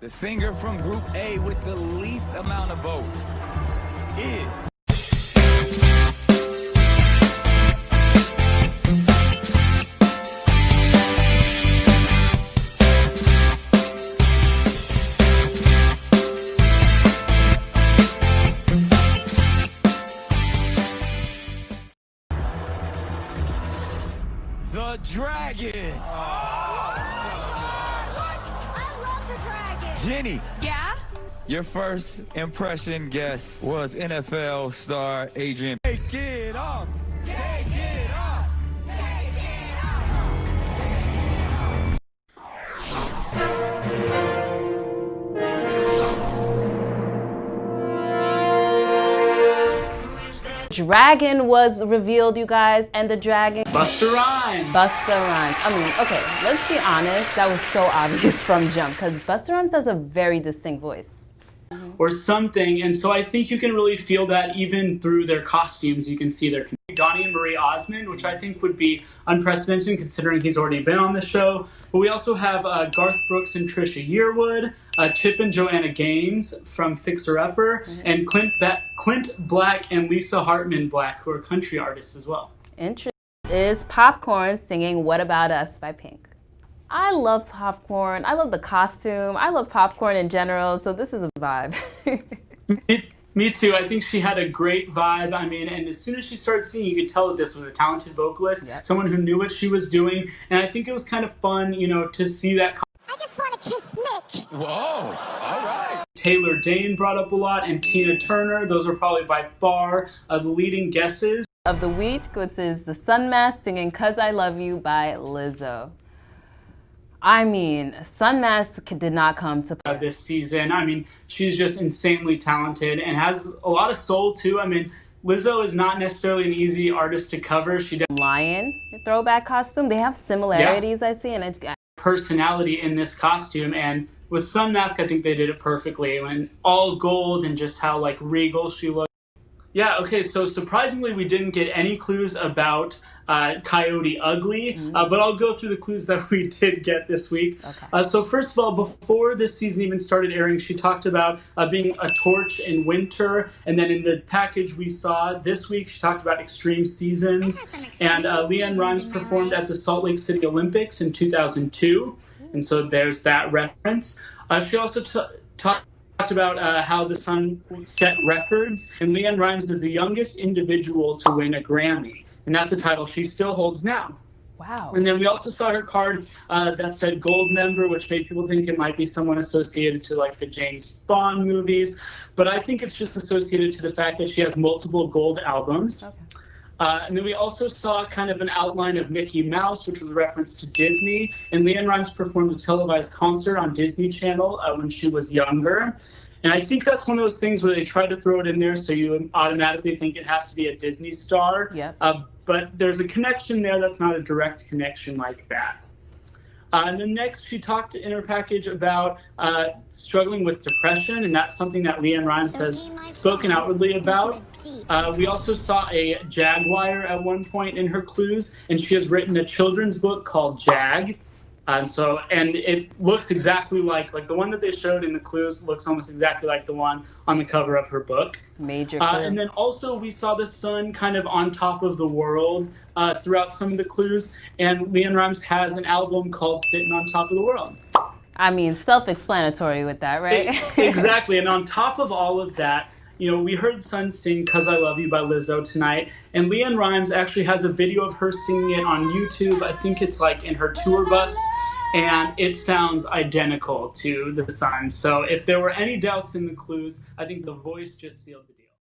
The singer from Group A with the least amount of votes is... The Dragon. Jenny. Yeah? Your first impression guess was NFL star Adrian. Take it off. Take it off. Take it off. Dragon was revealed, you guys, and the dragon. Busta Rhymes. Busta Rhymes. I mean, okay, let's be honest. That was so obvious from jump because Busta Rhymes has a very distinct voice. Or something, and so I think you can really feel that even through their costumes. You can see their Donnie and Marie Osmond, which I think would be unprecedented considering he's already been on the show. But we also have Garth Brooks and Trisha Yearwood, Chip and Joanna Gaines from Fixer Upper, and Clint Black and Lisa Hartman Black, who are country artists as well. Interesting. Is Popcorn singing What About Us by Pink. I love Popcorn. I love the costume. I love Popcorn in general, so this is a vibe. Me too. I think she had a great vibe. I mean, and as soon as she started singing, you could tell that this was a talented vocalist, someone who knew what she was doing. And I think it was kind of fun, you know, to see that. I just want to kiss Nick. Whoa, all right. Taylor Dane brought up a lot, and Tina Turner. Those are probably by far the leading guesses. Of the week, which is the Sun Mask singing 'Cause I Love You by Lizzo. I mean, Sun Mask did not come to play this season. I mean, she's just insanely talented and has a lot of soul too. I mean, Lizzo is not necessarily an easy artist to cover. She does Lion throwback costume. They have similarities, I see, and it's personality in this costume. And with Sun Mask, I think they did it perfectly. When all gold and just how like regal she looked. Yeah. Okay. So surprisingly, we didn't get any clues about Coyote Ugly, but I'll go through the clues that we did get this week. Okay. So first of all, before this season even started airing, she talked about being a torch in winter, and then in the package we saw this week, she talked about extreme seasons, and LeAnn Rimes performed at the Salt Lake City Olympics in 2002, and so there's that reference. She also talked about how the sun set records, and LeAnn Rimes is the youngest individual to win a Grammy. And that's a title she still holds now. Wow. And then we also saw her card that said gold member, which made people think it might be someone associated to like the James Bond movies. But I think it's just associated to the fact that she has multiple gold albums. Okay. And then we also saw kind of an outline of Mickey Mouse, which was a reference to Disney. And LeAnn Rimes performed a televised concert on Disney Channel when she was younger. And I think that's one of those things where they try to throw it in there so you automatically think it has to be a Disney star. Yeah. But there's a connection there that's not a direct connection like that. And then next, she talked in her package about struggling with depression, and that's something that LeAnn Rimes has spoken outwardly about. We also saw a Jaguar at one point in her clues, and she has written a children's book called Jag. And it looks exactly like the one that they showed in the clues looks almost exactly like the one on the cover of her book. Major clue. And then also we saw the sun kind of on top of the world throughout some of the clues. And LeAnn Rimes has an album called Sitting on Top of the World. I mean, self-explanatory with that, right? Exactly. And on top of all of that, you know, we heard Sun sing 'Cause I Love You by Lizzo tonight, and LeAnn Rimes actually has a video of her singing it on YouTube. I think it's like in her tour bus, and it sounds identical to the Sun. So if there were any doubts in the clues, I think the voice just sealed the deal.